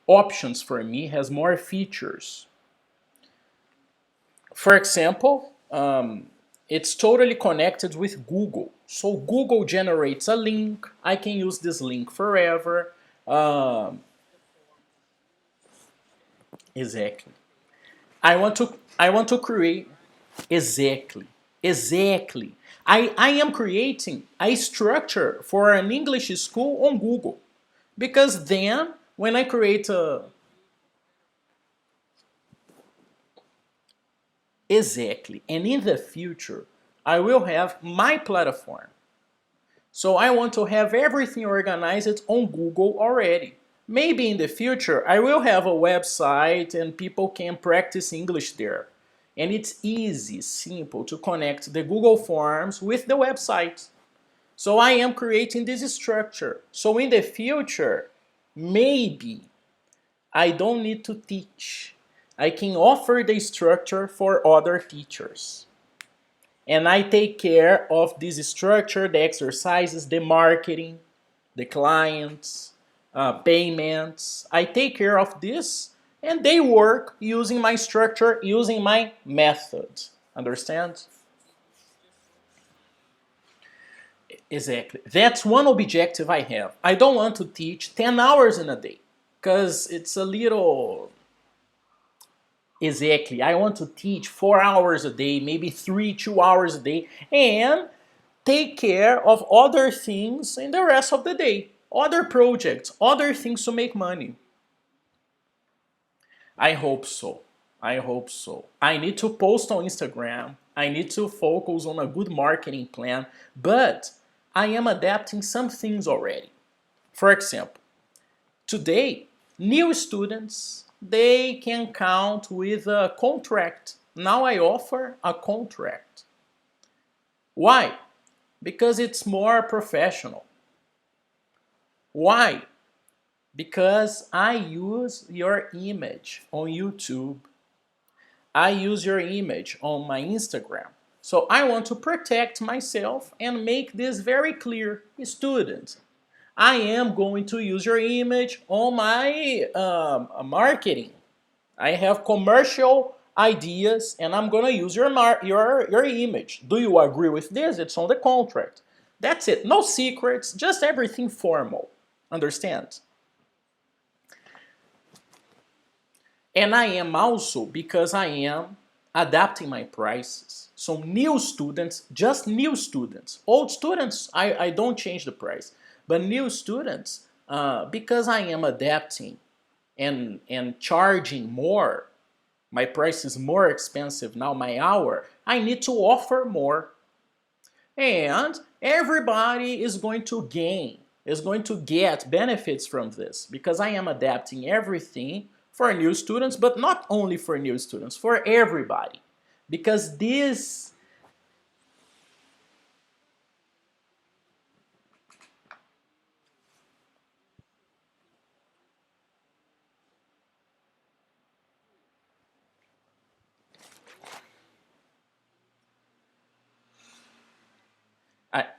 options for me, has more features. For example, it's totally connected with Google. So Google generates a link. I can use this link forever. Um, exactly. I want to create exactly. Exactly. I am creating a structure for an English school on Google. Because then when I create a exactly, and in the future I will have my platform. So I want to have everything organized on Google already. Maybe in the future I will have a website and people can practice English there. And it's easy, simple to connect the Google Forms with the website. So I am creating this structure. So in the future, maybe I don't need to teach. I can offer the structure for other teachers. And I take care of this structure, the exercises, the marketing, the clients, payments. I take care of this and they work using my structure, using my method. Understand? Exactly. That's one objective I have. I don't want to teach 10 hours in a day because it's a little. Exactly. I want to teach 4 hours a day, maybe 2 hours a day, and take care of other things in the rest of the day. Other projects, other things to make money. I hope so. I hope so. I need to post on Instagram. I need to focus on a good marketing plan, but I am adapting some things already. For example, today, new students, they can count with a contract. Now I offer a contract. Why? Because it's more professional. Why? Because I use your image on YouTube. I use your image on my Instagram. So I want to protect myself and make this very clear. Students, I am going to use your image on my marketing. I have commercial ideas and I'm going to use your image. Do you agree with this? It's on the contract. That's it. No secrets, just everything formal. Understand? And I am also, because I am adapting my prices. So new students, just new students. Old students, I don't change the price. But new students, because I am adapting and charging more, my price is more expensive now, my hour, I need to offer more. And everybody is going to gain, is going to get benefits from this because I am adapting everything for new students, but not only for new students, for everybody. Because this,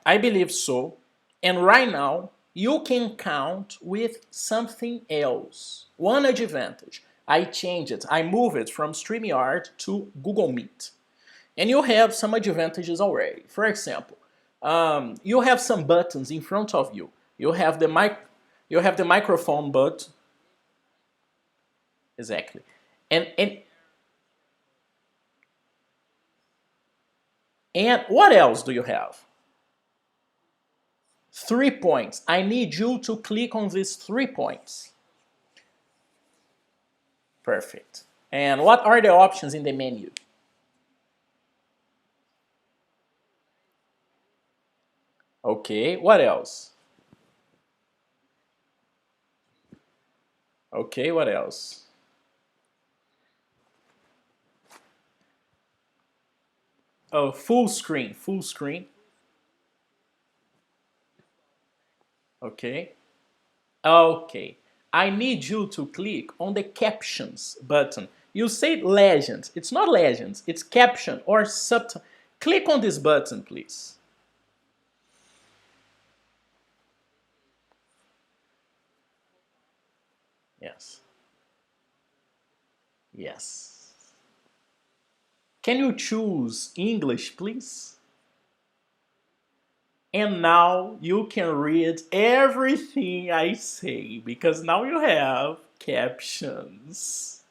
I believe so. And right now, you can count with something else. One advantage. I change it, I move it from StreamYard to Google Meet. And you have some advantages already. For example, you have some buttons in front of you. You have the microphone button. Exactly. And and what else do you have? 3 points. I need you to click on these 3 points. Perfect. And what are the options in the menu? Okay, what else? Okay, what else? Oh, full screen, full screen. Okay. Okay. I need you to click on the captions button. You say legends. It's not legends, it's caption or subtitle. Click on this button, please. Yes. Yes. Can you choose English, please? And now you can read everything I say because now you have captions.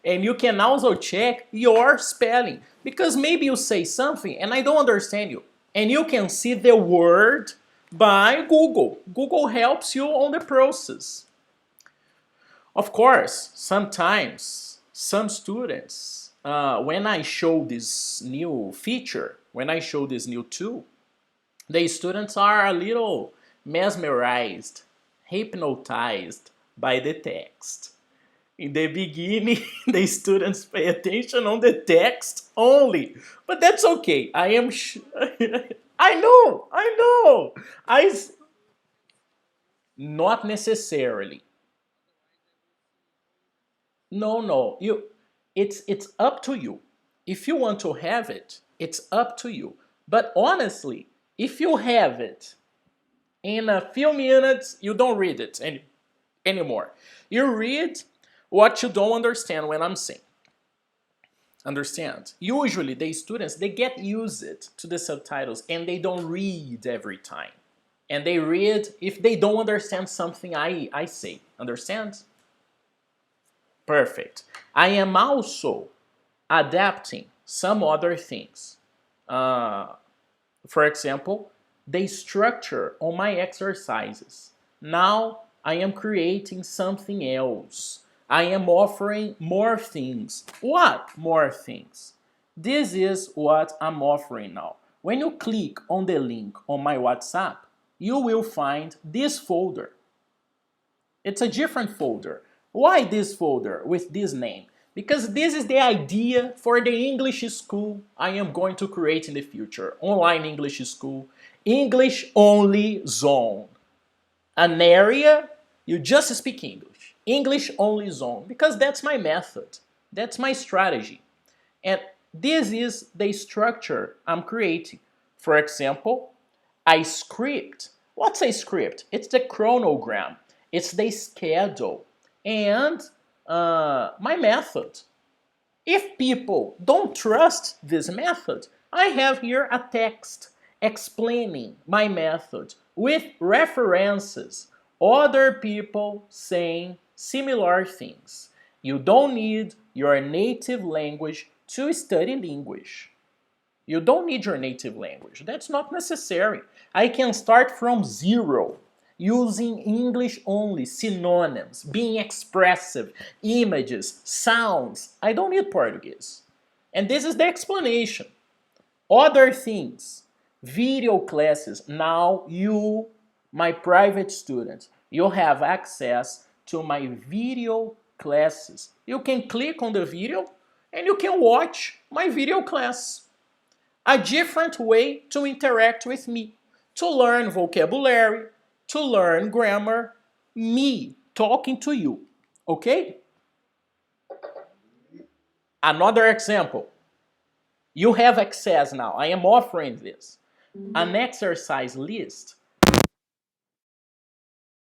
And you can also check your spelling because maybe you say something and I don't understand you. And you can see the word by Google. Google helps you on the process. Of course, sometimes some students, when I show this new feature, when I show this new tool, the students are a little mesmerized, hypnotized by the text. In the beginning, the students pay attention on the text only, but that's okay. I am. I know. I know. Not necessarily. No, no. It's up to you. If you want to have it, it's up to you. But honestly, if you have it in a few minutes, you don't read it anymore. You read what you don't understand when I'm saying. Understand? Usually, the students they get used to the subtitles and they don't read every time. And they read if they don't understand something I say. Understand? Perfect. I am also adapting some other things. For example, the structure on my exercises. Now I am creating something else. I am offering more things. What more things? This is what I'm offering now. When you click on the link on my WhatsApp, you will find this folder. It's a different folder. Why this folder with this name? Because this is the idea for the English school I am going to create in the future. Online English school. English only zone. An area you just speak English. English only zone. Because that's my method. That's my strategy. And this is the structure I'm creating. For example, a script. What's a script? It's the chronogram. It's the schedule. And my method. If people don't trust this method, I have here a text explaining my method with references, other people saying similar things. You don't need your native language to study English. You don't need your native language. That's not necessary. I can start from zero using English only, synonyms, being expressive, images, sounds. I don't need Portuguese. And this is the explanation. Other things, video classes. Now you, my private student, you have access to my video classes. You can click on the video and you can watch my video class. A different way to interact with me, to learn vocabulary, to learn grammar, me talking to you. Okay? Another example. You have access now. I am offering this. An exercise list.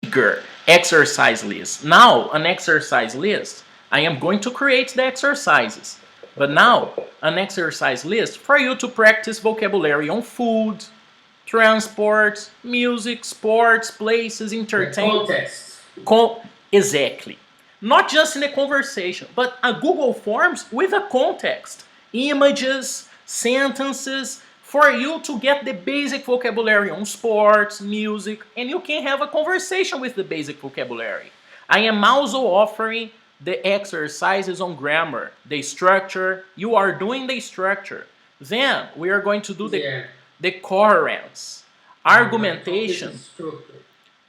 Bigger exercise list. Now, an exercise list. I am going to create the exercises. But now, an exercise list for you to practice vocabulary on food, transport, music, sports, places, entertainment. Context. Exactly. Not just in a conversation, but a Google Forms with a context. Images, sentences, for you to get the basic vocabulary on sports, music, and you can have a conversation with the basic vocabulary. I am also offering the exercises on grammar, the structure. You are doing the structure. Then we are going to do the coherence, argumentation.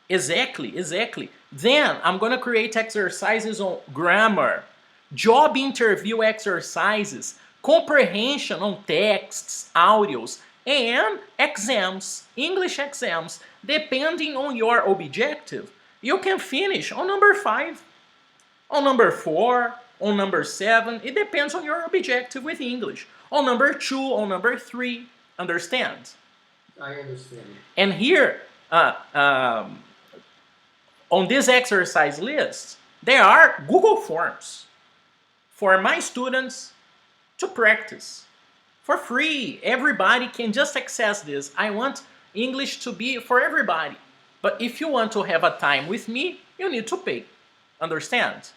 Exactly, exactly. Then I'm going to create exercises on grammar, job interview exercises, comprehension on texts, audios, and exams, English exams. Depending on your objective, you can finish on number 5, on number 4, on number 7. It depends on your objective with English. On number 2, on number 3. Understand? I understand. And here, On this exercise list, there are Google Forms for my students to practice for free. Everybody can just access this. I want English to be for everybody. But if you want to have a time with me, you need to pay. Understand?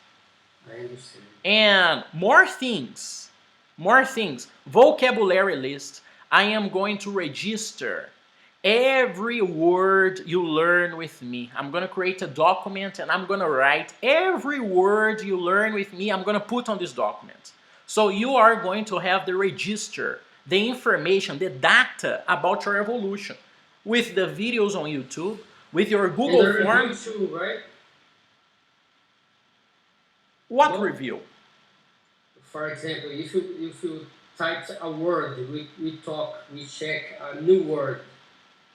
I understand. And more things. Vocabulary list. I am going to register every word you learn with me. I'm going to create a document and I'm going to write every word you learn with me. I'm going to put on this document. So you are going to have the register, the information, the data about your evolution with the videos on YouTube, with your Google Forms. Too, right? What review? For example, if you type a word, we check a new word.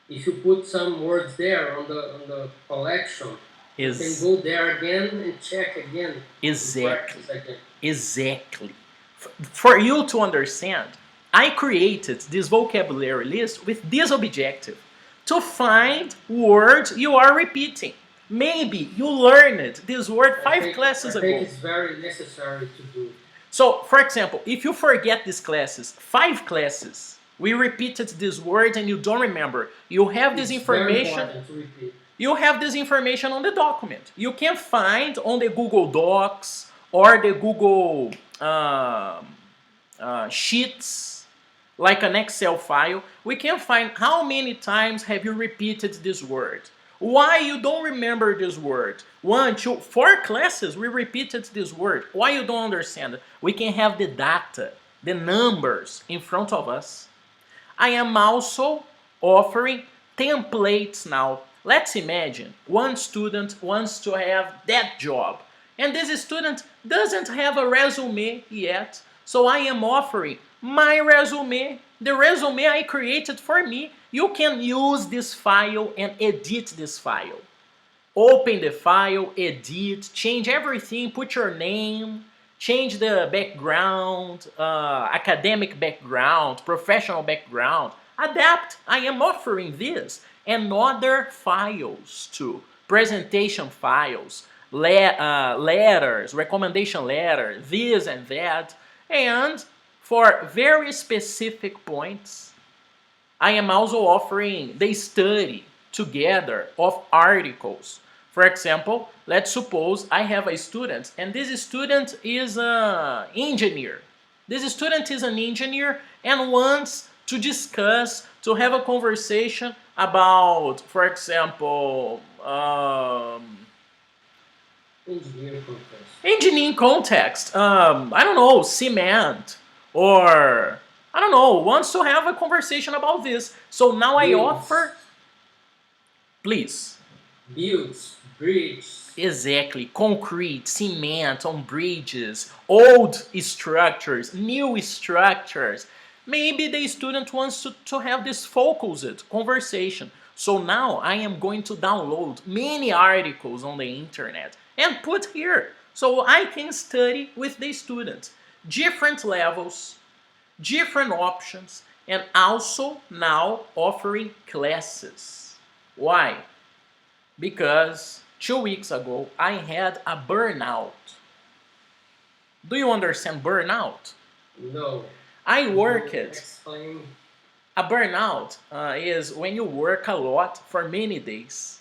If you put some words there on the collection, you can go there again and check again. Exactly. Exactly. For you to understand, I created this vocabulary list with this objective: to find words you are repeating. Maybe you learned this word 5 classes ago. I think it's very necessary to do. So, for example, if you forget these classes, 5 classes, we repeated this word and you don't remember, you have this information. Very important to repeat. You have this information on the document. You can find on the Google Docs or the Google Sheets, like an Excel file. We can find how many times have you repeated this word. Why you don't remember this word? 1, 2, 4 classes we repeated this word. Why you don't understand? We can have the data, the numbers in front of us. I am also offering templates now. Let's imagine one student wants to have that job, and this student doesn't have a resume yet. So I am offering my resume, the resume I created for me. You can use this file and edit this file. Open the file, edit, change everything, put your name, change the background, academic background, professional background. Adapt. I am offering this and other files too. Presentation files, letters, recommendation letters, this and that. And for very specific points, I am also offering the study together of articles. For example, let's suppose I have a student and this student is an engineer. This student is an engineer and wants to discuss, to have a conversation about, for example, engineering context. I don't know, cement, or I don't know, wants to have a conversation about this. So now I offer, please. Builds, bridges. Exactly, concrete, cement on bridges, old structures, new structures. Maybe the student wants to have this focused conversation. So now I am going to download many articles on the internet and put here so I can study with the students. Different levels, different options, and also now offering classes. Why? Because 2 weeks ago I had a burnout. Do you understand burnout? No. I worked. Explain. A burnout is when you work a lot for many days.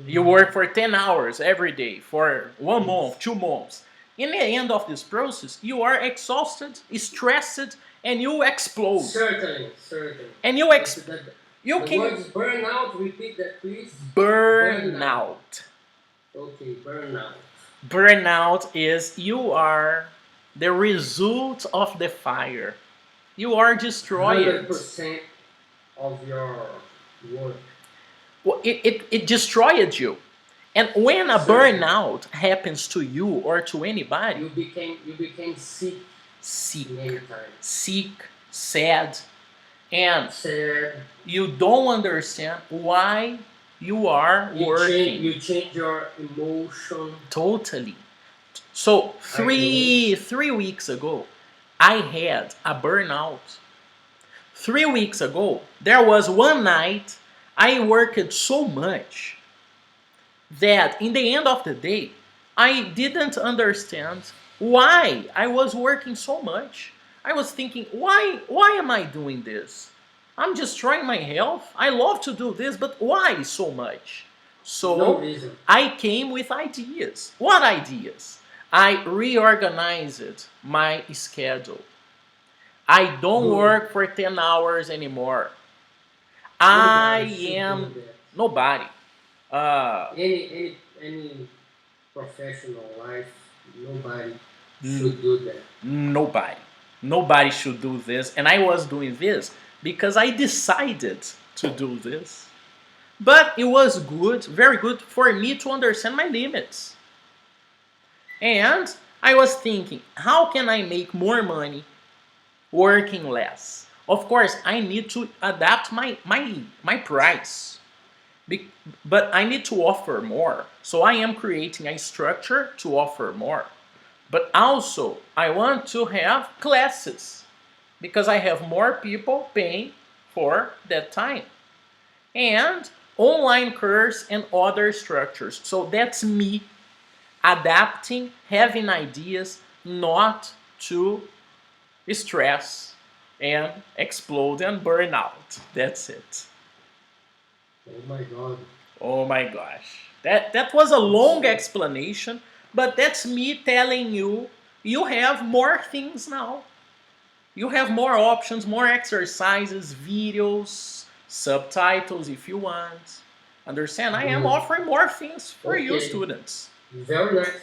You work for 10 hours every day for 1 month, 2 months. In the end of this process, you are exhausted, stressed, and you explode. Certainly. And you word is burnout. Repeat that, please. Burnout. Okay, burnout. Burnout is you are the result of the fire. You are destroyed. 100% of your work. Well, it destroyed you. And when a burnout happens to you or to anybody, you became sick, sad, and you don't understand why you are working. You change your emotion. Totally. So three weeks ago, I had a burnout. 3 weeks ago, there was one night I worked so much that in the end of the day, I didn't understand why I was working so much. I was thinking, why am I doing this? I'm just trying my health. I love to do this, but why so much? No So reason. I came with ideas. What ideas? I reorganized my schedule. I don't Good. work for 10 hours anymore. Nobody I should do am that. nobody. Uh, Any professional life, nobody should do that. Nobody. Nobody should do this. And I was doing this because I decided to do this. But it was good, very good for me to understand my limits. And I was thinking, how can I make more money working less? Of course, I need to adapt my price. Be- but I need to offer more. So I am creating a structure to offer more. But also, I want to have classes because I have more people paying for that time. And online course and other structures. So that's me adapting, having ideas, not to stress and explode and burn out. That's it. Oh my God. Oh my gosh. That was a It's long explanation, but that's me telling you you have more things now. You have more options, more exercises, videos, subtitles if you want. Understand? I am good. offering more things for you Okay. students. Very nice.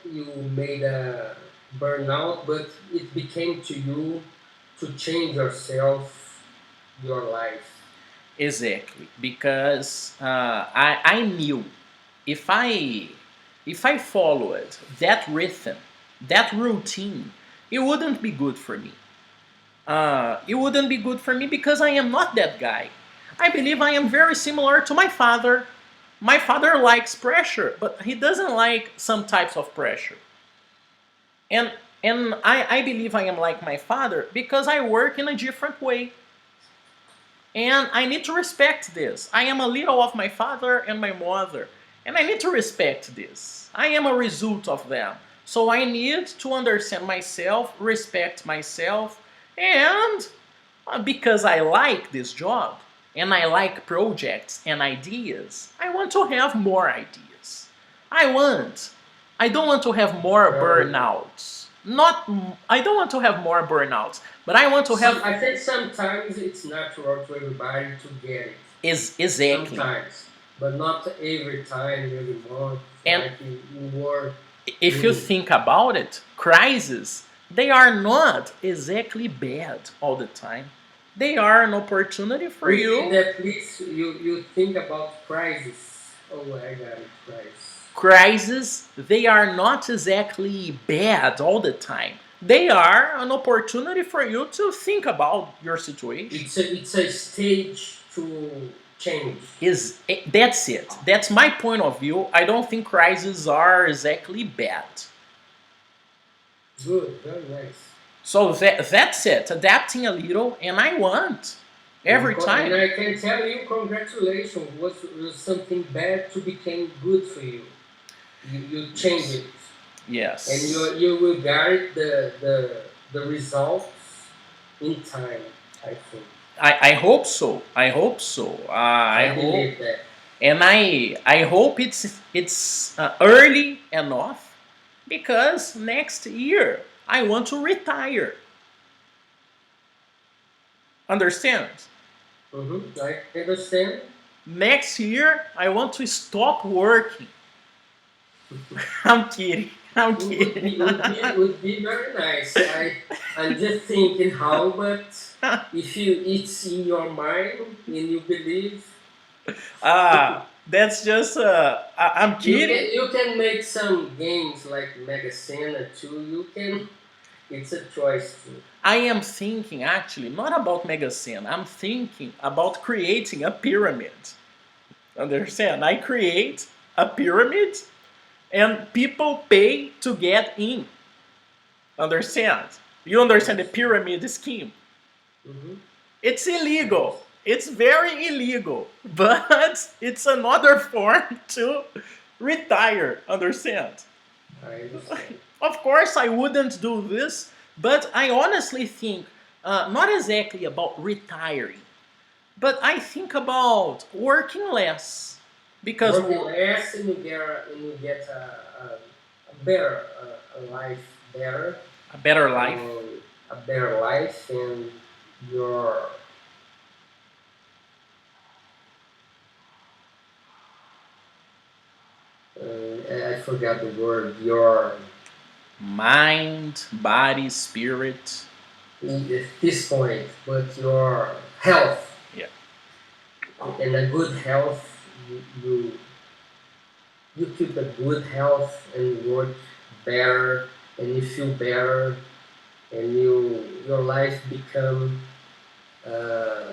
You made a burnout, but it became to you to change yourself, your life. Exactly. Because I knew if I if I followed that rhythm, that routine, it wouldn't be good for me. It wouldn't be good for me because I am not that guy. I believe I am very similar to my father. My father likes pressure, but he doesn't like some types of pressure. And I believe I am like my father because I work in a different way. And I need to respect this. I am a little of my father and my mother. And I need to respect this. I am a result of them. So I need to understand myself, respect myself, and because I like this job and I like projects and ideas, I want to have more ideas. I want. I don't want to have more Very nice. burnouts. Not. I don't want to have more burnouts, but I want to have. I think sometimes it's natural to everybody to get it. Is exactly. Sometimes, but not every time, every month. And Like you work if you really. think about it, crises they are not exactly bad all the time. They are an opportunity for Really, you. that leads you think about crisis. Oh, I got it, crisis. Crises, they are not exactly bad all the time. They are an opportunity for you to think about your situation. It's a stage to change. That's it. That's my point of view. I don't think crises are exactly bad. Good, very nice. So that's it. Adapting a little, and I want every And time. I can tell you, congratulations. Was something bad to become good for you. You change Yes. it, and Yes. you will get the results in time. I think. I hope so. I hope so. I I hope, believe that. and I hope it's early enough because next year I want to retire. Understand? I understand. Next year I want to stop working. I'm kidding. I'm kidding. Would be very nice. I'm just thinking how, but if it's in your mind and you believe, That's just I'm kidding. you can make some games like Mega Sena too. You can. It's a choice too. I am thinking actually not about Megacine. I'm thinking about creating a pyramid. Understand? I create a pyramid and people pay to get in. Understand? You understand the Yes. pyramid scheme? Mm-hmm. It's Yes. illegal. It's very illegal, but it's another form to retire, understand? I understand. Of course, I wouldn't do this, but I honestly think not exactly about retiring, but I think about working less because Working less and you get a better a life better, a better life. a better life, and your I forgot the word. Your Mind, body, spirit. at this point, but your health Yeah. and a good health, you you keep a good health and work better, and you feel better, and your life become uh,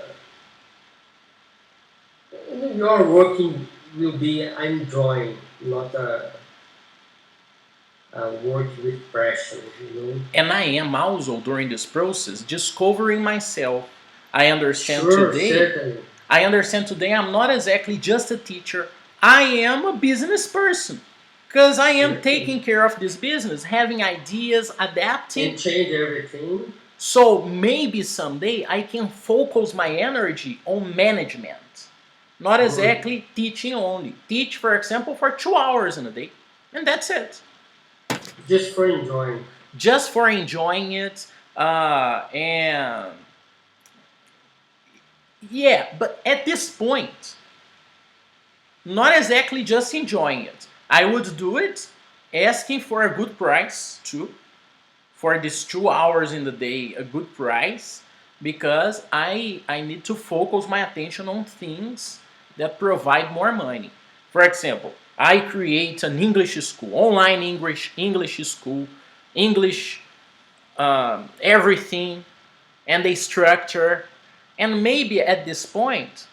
your working will be enjoying, not a work with pressure, you know. And I am also during this process discovering myself. I understand Sure, today. certainly. I understand today I'm not exactly just a teacher. I am a business person because I am Certainly. taking care of this business, having ideas, adapting. And change everything. So maybe someday I can focus my energy on management, not Good. exactly teaching only. Teach, for example, for 2 hours in a day, and that's it. Just for enjoying. Just for enjoying it. And yeah, but at this point, not exactly just enjoying it. I would do it asking for a good price too. For these 2 hours in the day, a good price because I need to focus my attention on things that provide more money. For example, I create an English school, online English school, English everything, and a structure. And maybe at this point,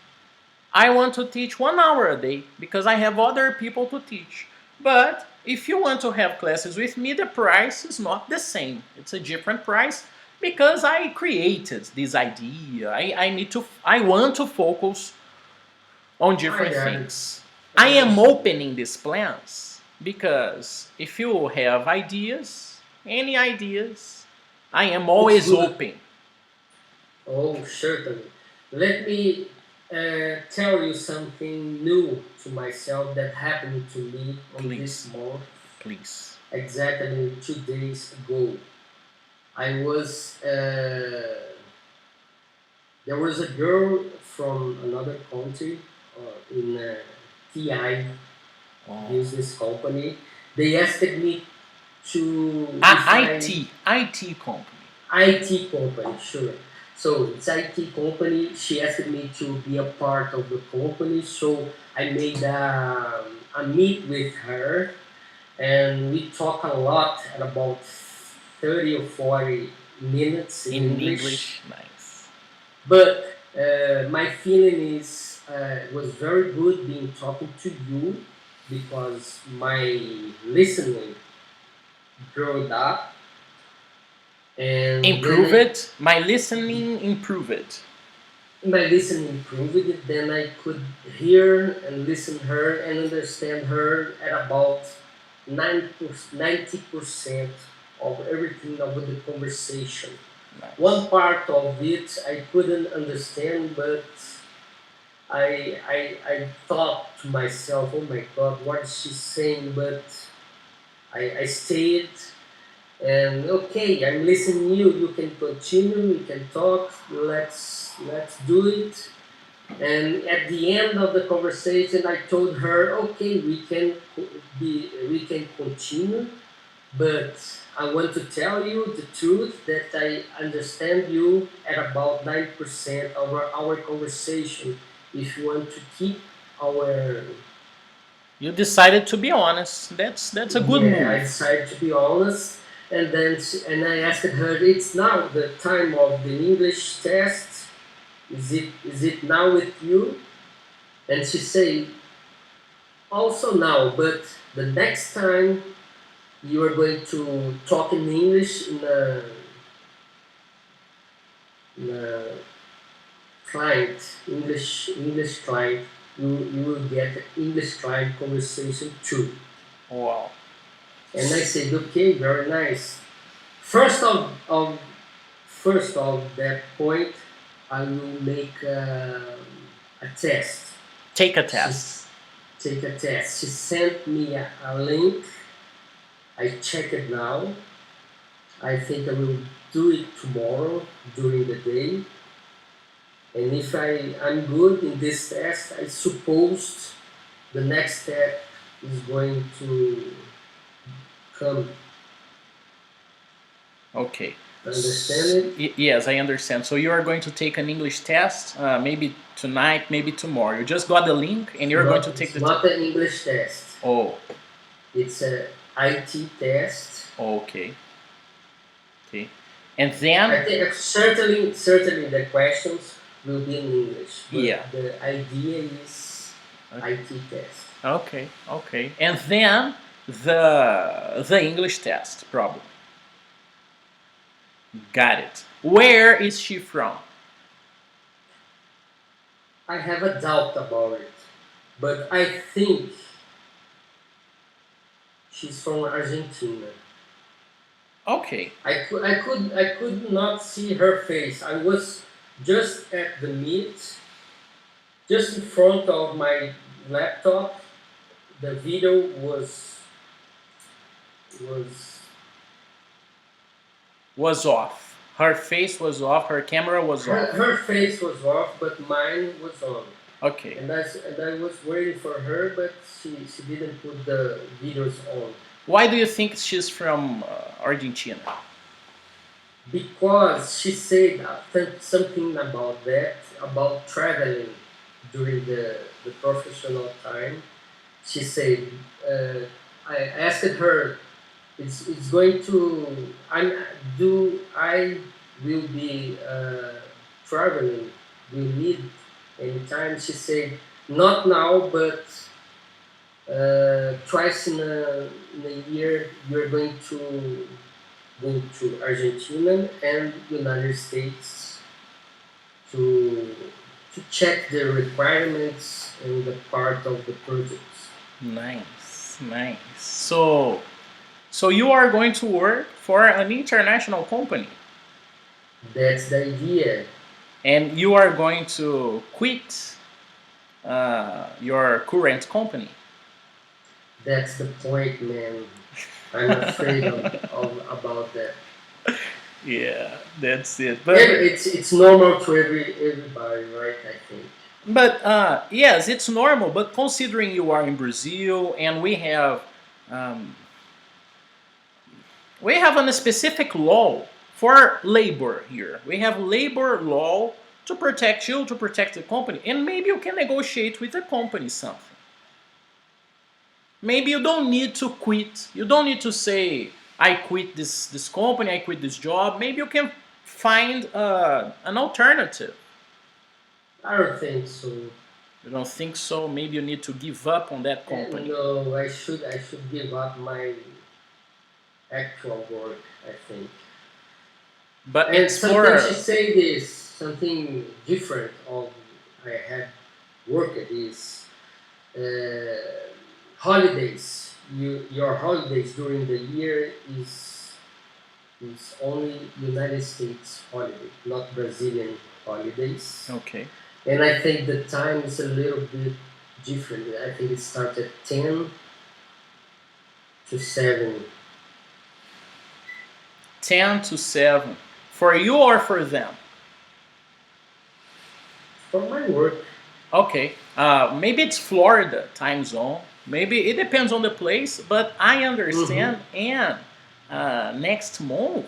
I want to teach 1 hour a day because I have other people to teach. But if you want to have classes with me, the price is not the same. It's a different price because I created this idea. I want to focus on I different got it. things. I I am understand. opening these plans because if you have ideas, any ideas, I am It's always good. open. Oh, certainly. Let me tell you something new to myself that happened to me on this Please, month, please. exactly 2 days ago. I was there was a girl from another country in TI Oh. business company. They asked me to if IT company. IT company, sure. So it's IT company. She asked me to be a part of the company, so I made a meet with her, and we talk a lot at about 30 or 40 minutes in In English. English, nice. But my feeling is it was very good being talking to you because my listening growed up, and then Improve it. My listening, improve it. my listening improved. Then I could hear and listen her and understand her at about 90% of everything about the conversation. Nice. One part of it I couldn't understand, but I thought to myself, oh my god, what is she saying? But I stayed and okay, I'm listening you. You can continue. We can talk. Let's do it. And at the end of the conversation, I told her, okay, we can continue, but I want to tell you the truth that I understand you at about 9% of our conversation. If you want to keep our You decided to be honest. That's a good yeah, I move. decided to be honest, and and I asked her, it's now the time of the English test. Is it now with you? And she say, also now, but the next time you are going to talk in English in a client, English client, you will get English client conversation too. Wow. And I said, okay, very nice. First of that point, I will make a test. Take a She test. take a test. She sent me a link. I check it now. I think I will do it tomorrow during the day. And if I'm good in this test, I suppose the next step is going to come. Okay. Understand it? Yes, I understand. So you are going to take an English test, maybe tonight, maybe tomorrow. You just got the link and you're going to take It's the not test. an English test. Oh, It's a IT test. okay. Okay. And then, I think certainly the questions will be in English, but yeah. the idea is Okay. IT test. Okay, okay. And then the English test problem. Got it. Where is she from? I have a doubt about it, but I think she's from Argentina. Okay. I could not see her face. I was just at the meet, just in front of my laptop. The video was Was off. Her face was off. Her camera was off. her face was off, but mine was on. Okay. And I was waiting for her, but she didn't put the videos on. Why do you think she's from Argentina? Because she said something about that, about traveling during the professional time. She said, I asked her, it's going to, I will be traveling, will need any time. She said, not now, but twice in a year, you're going to go to Argentina and United States to check the requirements and the part of the projects. Nice, nice. So you are going to work for an international company, That's the idea. and you are going to quit your current company. That's the point, man. I'm afraid about that. Yeah, that's it. Yeah, it's normal to everybody, right? I think. But yes, it's normal. But considering you are in Brazil and um, we have a specific law for labor here. We have labor law to protect you, to protect the company, and maybe you can negotiate with the company something. Maybe you don't need to quit. You don't need to say, I quit this company, I quit this job. Maybe you can find an alternative. I don't think so. You don't think so? Maybe you need to give up on that company. No, I should give up my actual work. I think. But And it's something for she said is something different of I had worked is holidays. Your holidays during the year is only United States holiday, not Brazilian holidays. okay. And I think the time is a little bit different. I think it started 10 to 7 10 to 7 for you or for them. for my work. Okay. Maybe it's Florida time zone. Maybe it depends on the place, but I understand. And next month,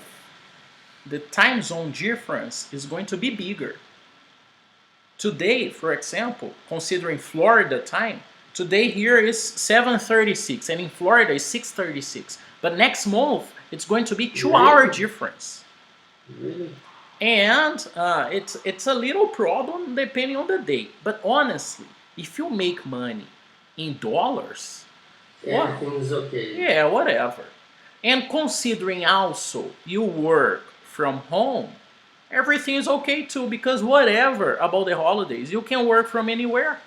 the time zone difference is going to be bigger. Today, for example, considering Florida time, today here is 7:36, and in Florida is 6:36. But next month, it's going to be 2 hour Really? difference. Really? And it's a little problem depending on the day. But honestly, if you make money in dollars, wow, Everything is okay. yeah, whatever. And considering also you work from home, everything is okay too, because whatever about the holidays, you can work from anywhere.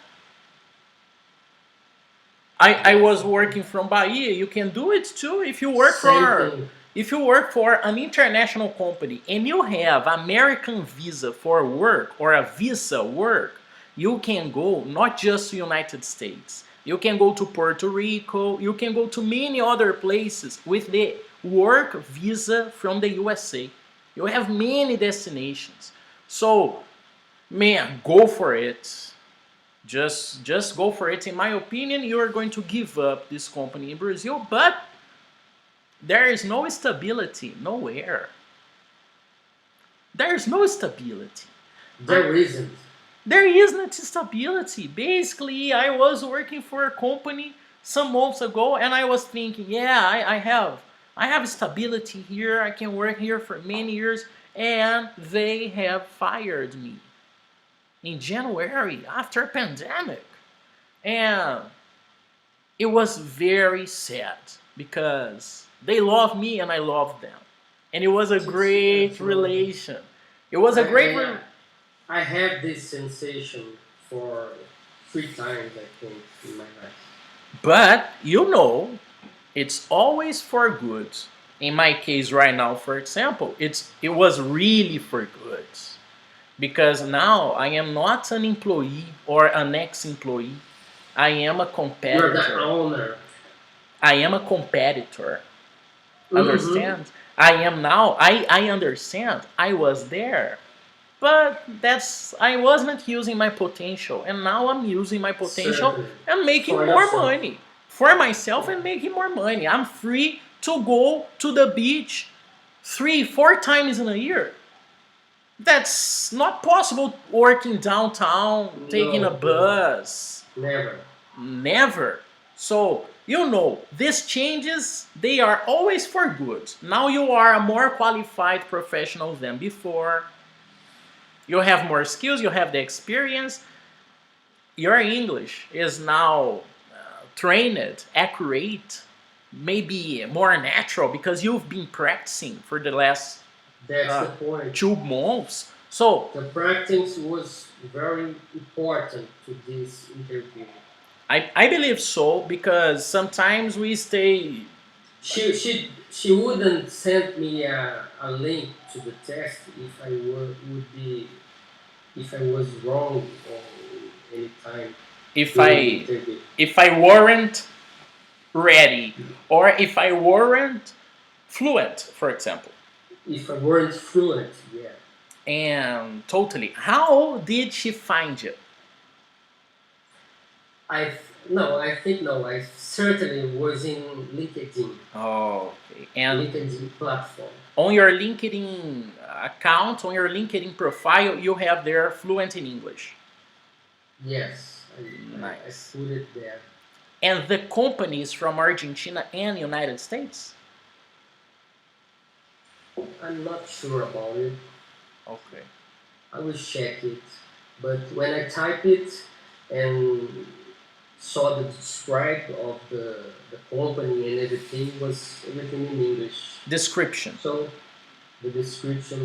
I That's was the point. working from Bahia. You can do it too Same thing. if you work for an international company and you have American visa for work or a visa work, you can go not just to United States. You can go to Puerto Rico. You can go to many other places with the work visa from the USA. You have many destinations. So, man, go for it. Just go for it. In my opinion, you are going to give up this company in Brazil, but there is no stability nowhere. There is no stability. There isn't. There isn't stability. Basically, I was working for a company some months ago, and I was thinking, yeah, I have stability here. I can work here for many years, and they have fired me in January after a pandemic. And it was very sad because they love me and I love them. And it was a great Absolutely. relation. It was a great I, I have this sensation for 3 times, I think, in my life. but you know, it's always for good. In my case right now, for example, it was really for good. Because now I am not an employee or an ex-employee. I am a You're the competitor. owner. I am a competitor. Mm-hmm. Understand? I am now. I understand. I was there, but I wasn't using my potential, and now I'm using my potential Certainly. and making For more yourself. money for myself Yeah. and making more money. I'm free to go to the beach 3, 4 times in a year. That's not possible working downtown, taking a No, no, bus. never. Never. So, you know, these changes, they are always for good. Now you are a more qualified professional than before. You have more skills, you have the experience. Your English is now trained, accurate, maybe more natural because you've been practicing for the last That's uh, the point. 2 months. So, The practice was very important to this interview. I believe so because sometimes we stay. She wouldn't send me a link to the test if would be if I was wrong or any time if during the I interview. if I weren't ready or if I weren't fluent, for example. If I weren't fluent, yeah. And totally, how did she find you? No, I think no. I certainly was in LinkedIn, Oh, okay. And LinkedIn platform. on your LinkedIn account, on your LinkedIn profile, you have there fluent in English. Yes, I Nice. put it there. And the company is from Argentina and United States? I'm not sure about it. Okay. I will check it. But when I type it and saw the describe of the company and everything was everything in English. Description. So the description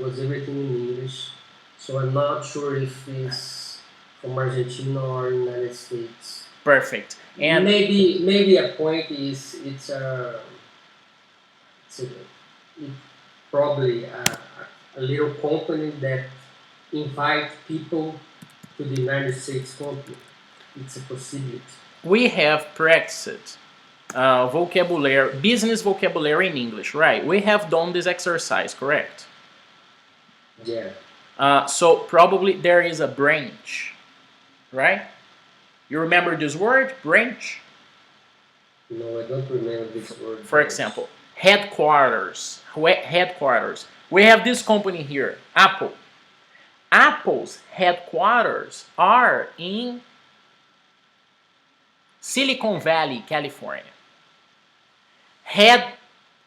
was everything in English. So I'm not sure if it's from Argentina or United States. Perfect. And Maybe a point is it's a it probably a little company that invite people to the United States company. It's a possibility. we have practiced vocabulary, business vocabulary in English, right? We have done this exercise, correct? Yeah. So probably there is a branch, right? You remember this word, branch? No, I don't remember this word For branch. example, headquarters. Headquarters. We have this company here, Apple. Apple's headquarters are in Silicon Valley, California. Head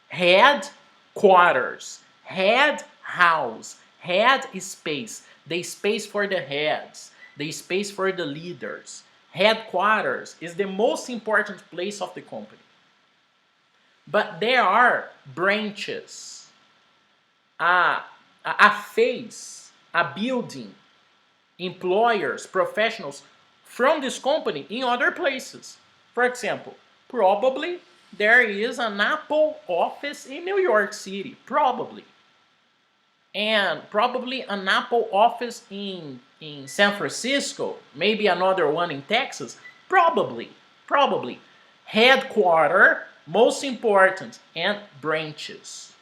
headquarters, head house, head space, the space for the heads, the space for the leaders. Headquarters is the most important place of the company. But there are branches. a face, a building, employers, professionals from this company in other places. For example, probably there is an Apple office in New York City, probably. And probably an Apple office in San Francisco, maybe another one in Texas, probably. Headquarter, most important, and branches.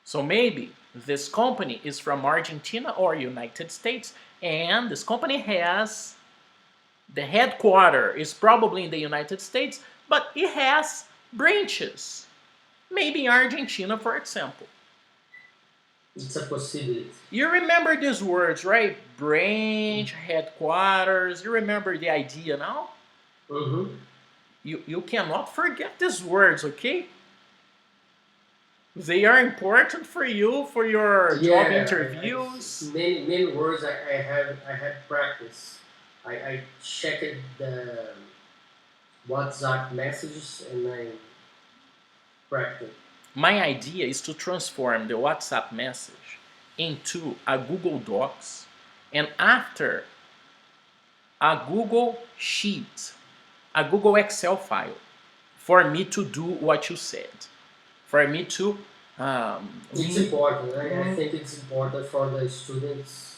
So maybe this company is from Argentina or United States, and this company has the headquarter is probably in the United States, but it has branches. Maybe Argentina, for example. It's a possibility. You remember these words, right? Branch, headquarters. You remember the idea now? Mm-hmm. You cannot forget these words, okay? They are important for you for your job interviews. Many words I have practice. I checked the WhatsApp messages and I practice. My idea is to transform the WhatsApp message into a Google Docs and after a Google Sheet, a Google Excel file for me to do what you said. For me to It's important. I think it's important for the students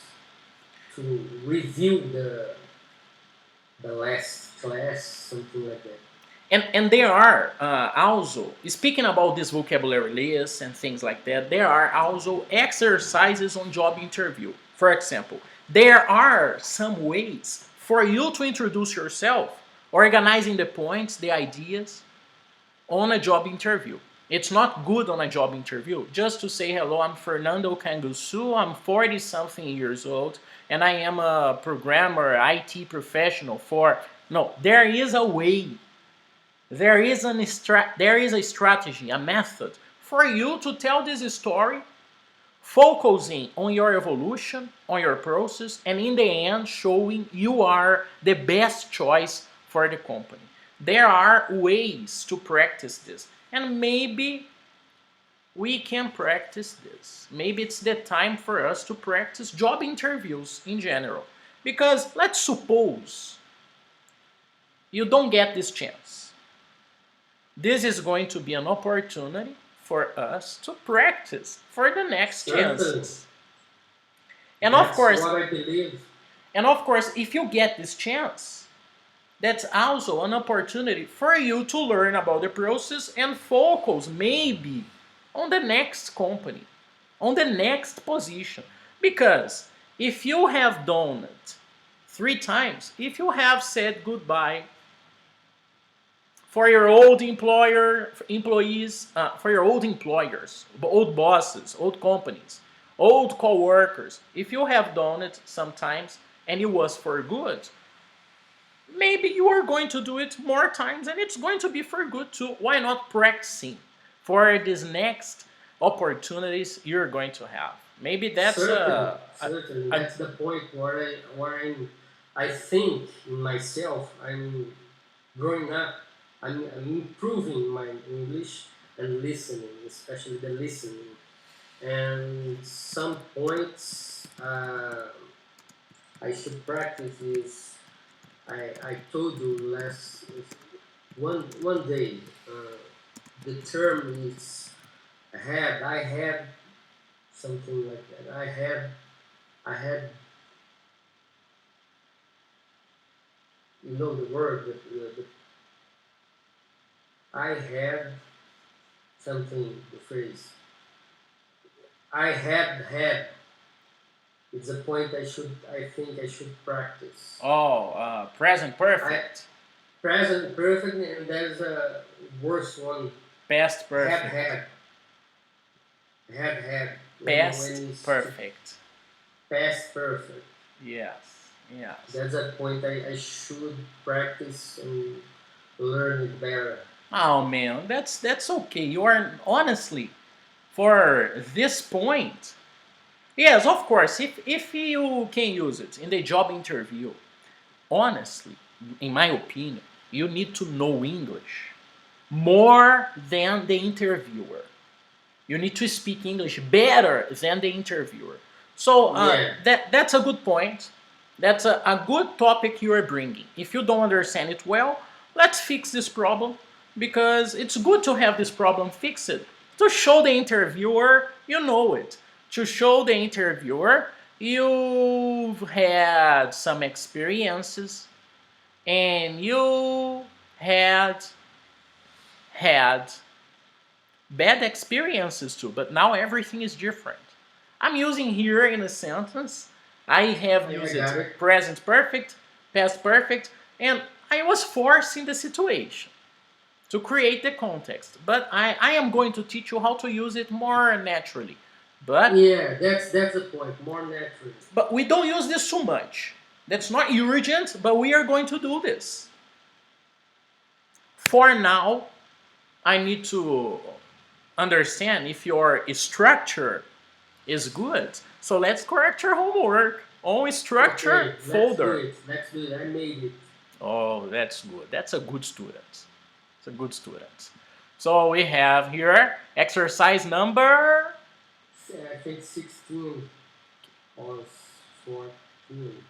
to review the last class, something like that. and there are also, speaking about this vocabulary list and things like that, there are also exercises on job interview. For example, there are some ways for you to introduce yourself, organizing the points, the ideas on a job interview. It's not good on a job interview just to say, hello, I'm Fernando Cangusu, I'm 40 something years old, and I am a programmer, IT professional for... No, there is a way. There is a strategy, a method for you to tell this story, focusing on your evolution, on your process, and in the end showing you are the best choice for the company. There are ways to practice this, and maybe we can practice this. Maybe it's the time for us to practice job interviews in general. Because let's suppose you don't get this chance. This is going to be an opportunity for us to practice for the next chances. And That's of course, what I believe. and of course, if you get this chance, that's also an opportunity for you to learn about the process and focus maybe on the next company, on the next position. Because if you have done it 3 times, if you have said goodbye for your old employees, for your old employers, old bosses, old companies, old co-workers, if you have done it sometimes and it was for good, maybe you are going to do it more times and it's going to be for good too. Why not practicing for these next opportunities you're going to have? Maybe that's certainly. That's the point where I think in myself. I'm growing up. I'm improving my English and listening, especially the listening. And some points I should practice is I told you last one day the term is had. I had something like that. I had you know the word the I had something the phrase I had. It's a point I think I should practice. Present perfect. Present perfect, and there's a worse one. Past perfect. Had. Past perfect. Past perfect. Yes. That's a point I should practice and learn it better. Oh man, that's okay. You are honestly for this point. Yes, of course. If you can use it in the job interview, honestly, in my opinion, you need to know English more than the interviewer. You need to speak English better than the interviewer. So Yeah. that's a good point. That's a good topic you are bringing. If you don't understand it well, let's fix this problem, because it's good to have this problem fixed, to show the interviewer you know it, to show the interviewer you've had some experiences and you had bad experiences too, but now everything is different. I'm using here in a sentence, I have Yeah, I used got it. present perfect, past perfect, and I was forcing the situation to create the context. But I am going to teach you how to use it more naturally. Yeah, that's the point. More natural. But we don't use this too much. That's not urgent, but we are going to do this. For now, I need to understand if your structure is good. So let's correct your homework on structure Okay, folder. Let's do it. I made it. Oh, that's good. That's a good student. It's a good student. So we have here exercise number. I think 16 or 14.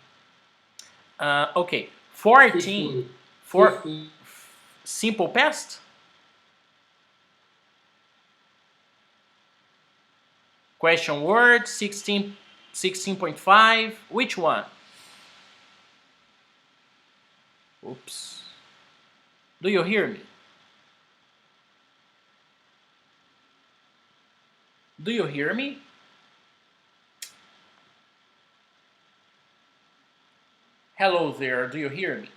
Okay, 14 15. for 15. simple past. Question word 16, 16.5. Which one? Oops. Do you hear me? Do you hear me? Hello there, do you hear me?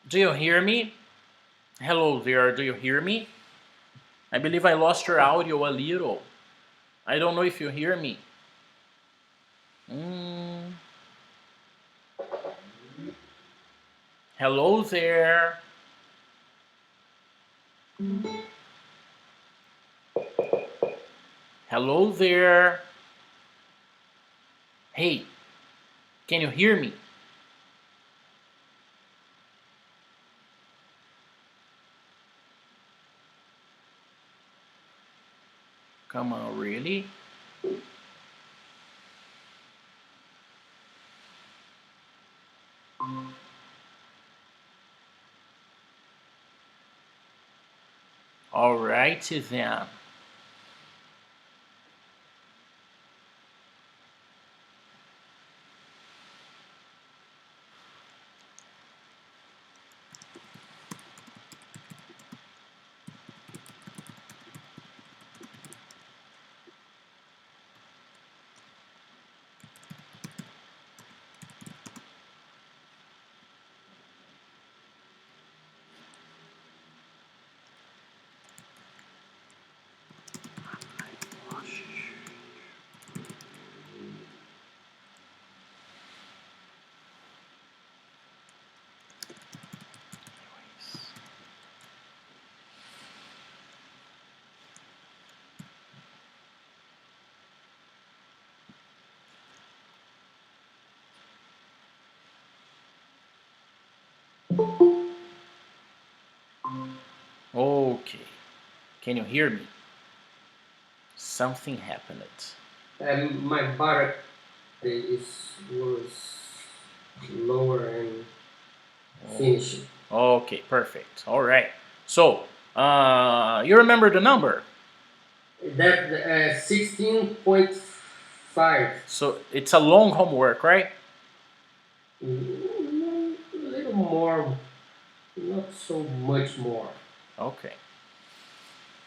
Do you hear me? Hello there, do you hear me? I believe I lost your audio a little. I don't know if you hear me. Hello there. Hello there. Hey, can you hear me? Come on, really? Alrighty then. Okay. Can you hear me? Something happened. My bar was lower and finished. Okay, perfect. All right. So, you remember the number? That 16.5. So it's a long homework, right? A little more, not so much more. Okay.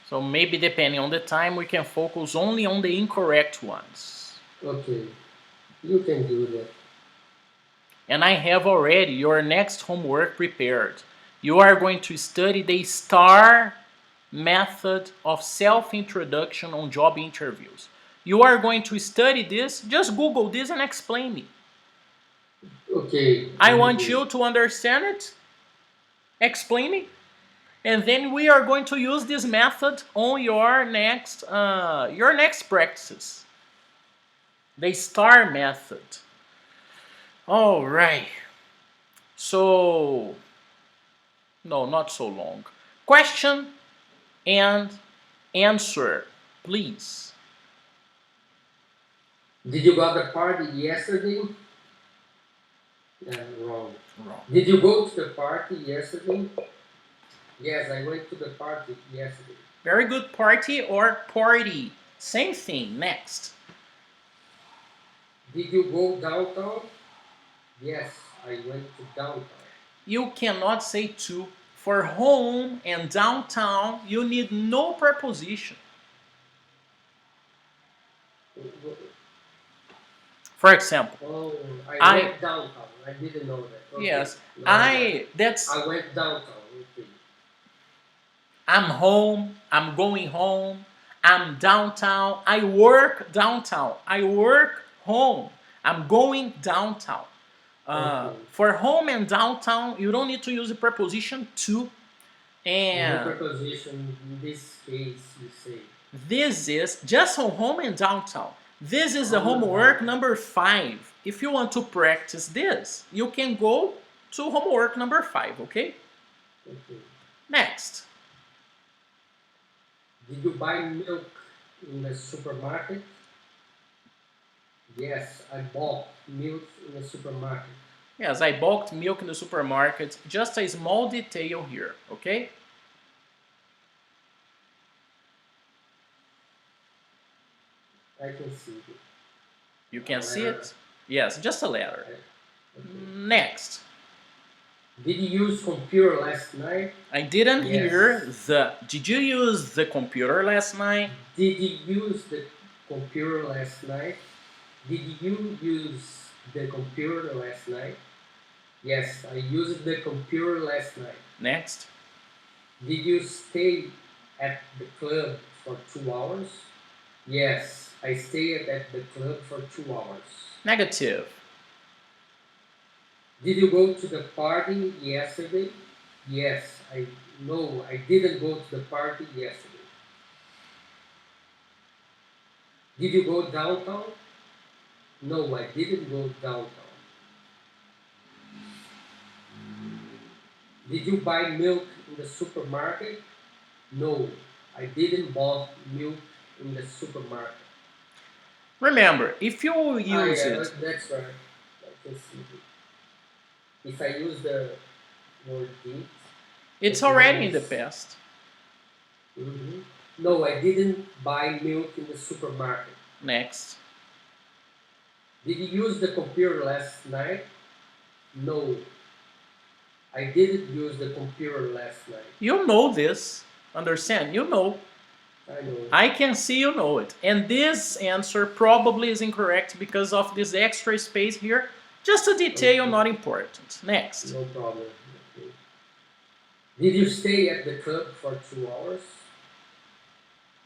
So maybe depending on the time, we can focus only on the incorrect ones. Okay, you can do that. And I have already your next homework prepared. You are going to study the STAR method of self-introduction on job interviews. You are going to study this, just Google this and explain me. Okay. I want you to understand it, explain me, and then we are going to use this method on your next practices. The STAR method. All right. So No, not so long. Question and answer, please. Did you go to the party yesterday? Wrong. Wrong. Did you go to the party yesterday? Yes, I went to the party yesterday. Very good. Party or party. Same thing. Next. Did you go downtown? Yes, I went to downtown. You cannot say to. For home and downtown, you need no preposition. For example, Oh, I went downtown. I didn't know that. Okay. Yes, No, I went downtown. Okay. I'm home, I'm going home, I'm downtown, I work downtown, I work home, I'm going downtown. Okay. For home and downtown, you don't need to use the preposition to. No And preposition in this case, you say. this is just on home and downtown. This is the Home and homework downtown. number 5. If you want to practice this, you can go to homework number 5, okay? Okay. Next. Did you buy milk in the supermarket? Yes, I bought milk in the supermarket. Yes, I bought milk in the supermarket. Just a small detail here, okay? I can see it. You can A see letter. it? Yes, just a letter. Okay. Next. Did you use computer last night? I didn't Yes. hear the... Did you use the computer last night? Did you use the computer last night? Did you use the computer last night? Yes, I used the computer last night. Next. Did you stay at the club for 2 hours? Yes, I stayed at the club for 2 hours. Negative. Did you go to the party yesterday? Yes, I didn't go to the party yesterday. Did you go downtown? No, I didn't go downtown. Did you buy milk in the supermarket? No, I didn't buy milk in the supermarket. Remember, if you use yeah, it... that's right. I can see it. If I use the word did, It's it already in the means- past. No, I didn't buy milk in the supermarket. Next. Did you use the computer last night? No, I didn't use the computer last night. You know this. Understand? You know. I know. I can see you know it. And this answer probably is incorrect because of this extra space here. Just a detail, Okay. not important. Next. No problem. Okay. Did you stay at the club for 2 hours?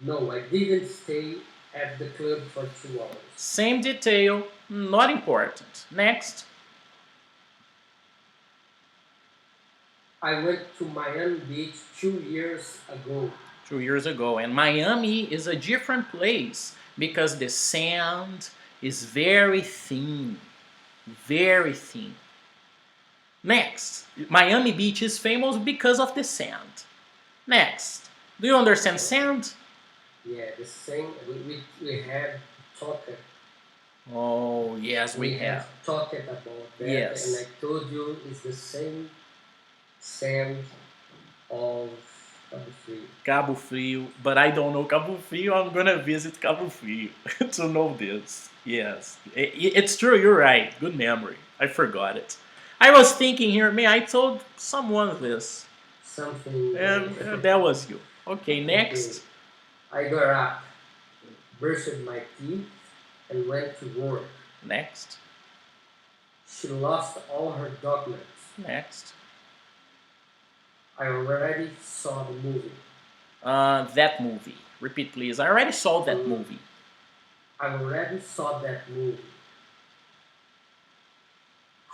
No, I didn't stay at the club for 2 hours. Same detail, not important. Next. I went to Miami Beach 2 years ago. 2 years ago. And Miami is a different place because the sand is very thin. Very thin. Next. Miami Beach is famous because of the sand. Next. Do you understand sand? Yeah, the same. We have talked. Oh, yes, we have. talked about that, Yes. and I told you it's the same sand of Cabo Frio. Cabo Frio, but I don't know Cabo Frio. I'm gonna visit Cabo Frio to know this. Yes, it's true. You're right. Good memory. I forgot it. I was thinking here, man, I told someone this, Something. and that was you. Okay, next. I got up, brushed my teeth, and went to work. Next. She lost all her documents. Next. I already saw the movie. That movie. Repeat, please. I already saw that movie. I already saw that movie.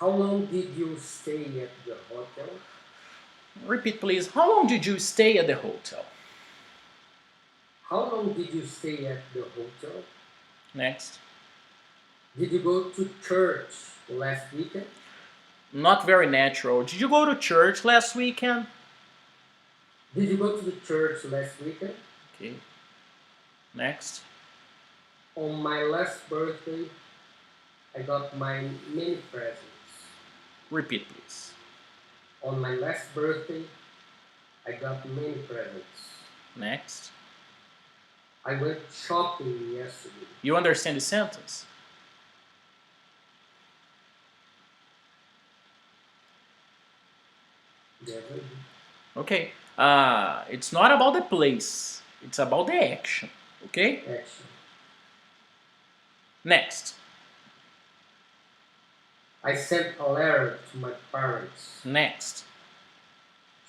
How long did you stay at the hotel? Repeat, please. How long did you stay at the hotel? How long did you stay at the hotel? Next. Did you go to church last weekend? Not very natural. Did you go to church last weekend? Did you go to the church last weekend? Okay. Next. On my last birthday, I got my many presents. Repeat, please. On my last birthday, I got many presents. Next. I went shopping yesterday. You understand the sentence? Yes, I did. Okay. It's not about the place. It's about the action. Okay? Action. Next. I sent a letter to my parents. Next.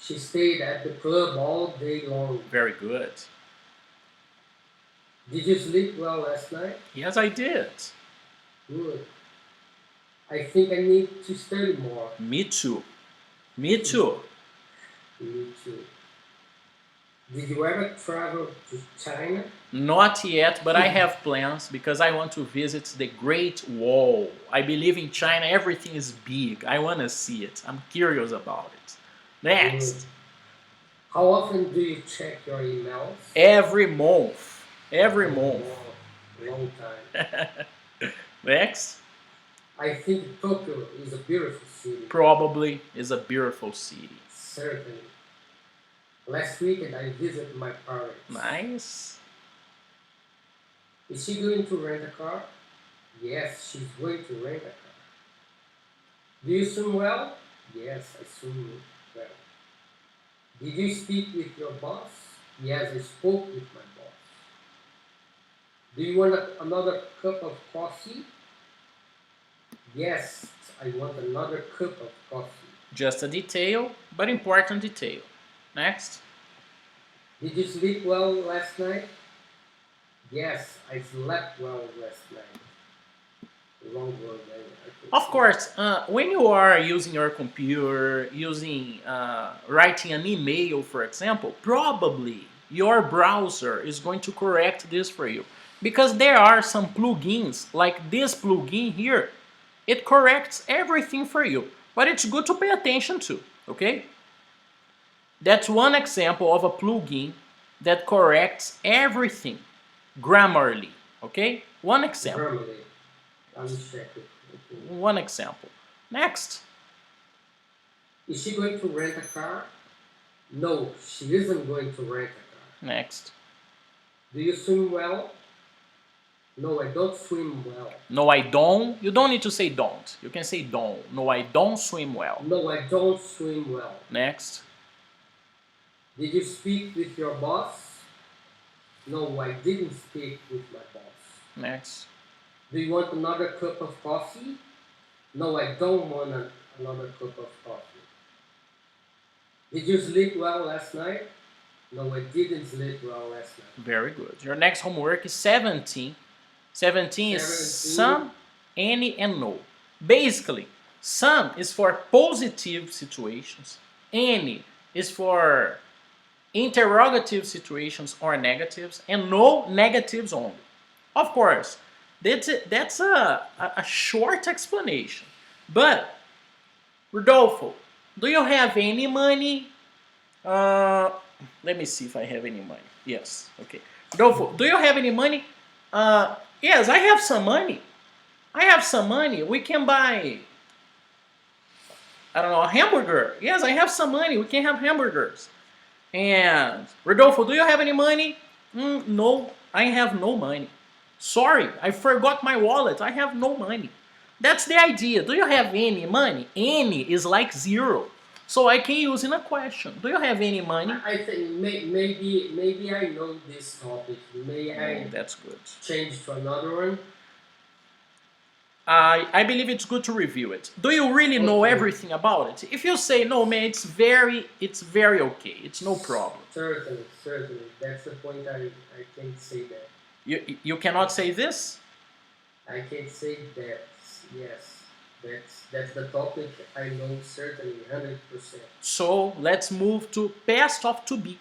She stayed at the club all day long. Very good. Did you sleep well last night? Yes, I did. Good. I think I need to study more. Me too. Me too. Me too. Did you ever travel to China? Not yet, but I have plans because I want to visit the Great Wall. I believe in China everything is big. I want to see it. I'm curious about it. Next. Good. How often do you check your emails? Every month. Every month. Oh, long time. Next. I think Tokyo is a beautiful city. Probably is a beautiful city. Certainly. Last weekend I visited my parents. Nice. Is she going to rent a car? Yes, she's going to rent a car. Do you swim well? Yes, I swim well. Did you speak with your boss? Yes, I spoke with my boss. Do you want another cup of coffee? Yes, I want another cup of coffee. Just a detail, but important detail. Next. Did you sleep well last night? Yes, I slept well last night. Long word, Of course, when you are using your computer, writing an email, for example, probably your browser is going to correct this for you. Because there are some plugins, like this plugin here, it corrects everything for you. But it's good to pay attention to, okay? That's one example of a plugin that corrects everything grammarly, okay? One example. Grammarly. I'll check it. Okay. One example. Next. Is she going to rent a car? No, she isn't going to rent a car. Next. Do you swim well? No, I don't swim well. No, I don't. You don't need to say don't. You can say don't. No, I don't swim well. No, I don't swim well. Next. Did you speak with your boss? No, I didn't speak with my boss. Next. Do you want another cup of coffee? No, I don't want another cup of coffee. Did you sleep well last night? No, I didn't sleep well last night. Very good. Your next homework is 17. 17 is some, any, and no. Basically, some is for positive situations. Any is for interrogative situations or negatives. And no, negatives only. Of course, that's a short explanation. But, Rodolfo, do you have any money? Let me see if I have any money. Yes, okay. Rodolfo, do you have any money? Yes, I have some money. I have some money. We can buy, I don't know, a hamburger. Yes, I have some money. We can have hamburgers. And, Rodolfo, do you have any money? No, I have no money. Sorry, I forgot my wallet. I have no money. That's the idea. Do you have any money? Any is like zero. So I can use in a question. Do you have any money? I think maybe I know this topic. May I That's good. change to another one? I believe it's good to review it. Do you really know everything about it? If you say no, man, it's very okay. It's no problem. Certainly. That's the point. I can't say that. You cannot say this? I can say that. Yes. That's the topic I know certainly 100%. So let's move to past of to be.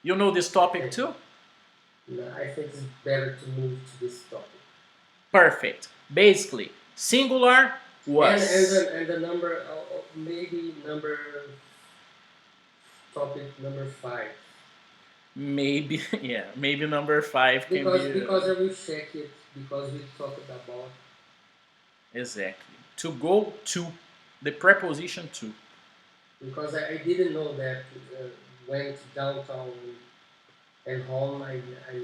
You know this topic too? No, I think it's better to move to this topic. Perfect. Basically, singular was. And the number, maybe number topic number 5. Maybe, yeah, maybe number 5 can Because be because I will check it because we talked about exactly to go to the preposition to. because I didn't know that went downtown and home. I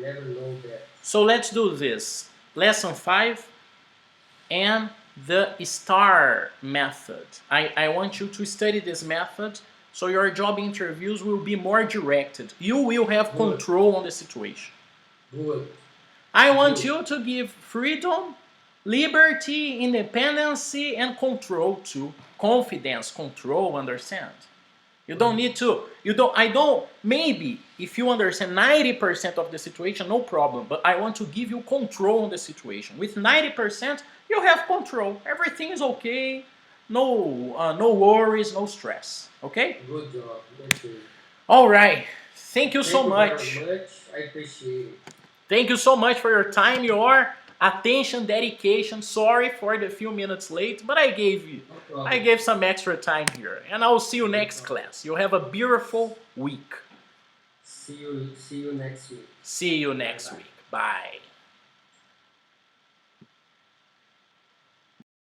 never know that. So let's do this. Lesson 5 and the STAR method. I want you to study this method so your job interviews will be more directed. You will have Good. control on the situation. Good. I want Good. you to give freedom, liberty, independency, and control to confidence, control, understand? You don't need to, maybe if you understand 90% of the situation, no problem, but I want to give you control on the situation. With 90%, you have control. Everything is okay. No worries, no stress. Okay? Good job. Thank you. All right. Thank you so Thank you much. very much. I appreciate it. Thank you so much for your time, your attention, dedication. Sorry for the few minutes late, but I gave some extra time here. And I will see you next class. You have a beautiful week. See you next week. See you next week. Bye.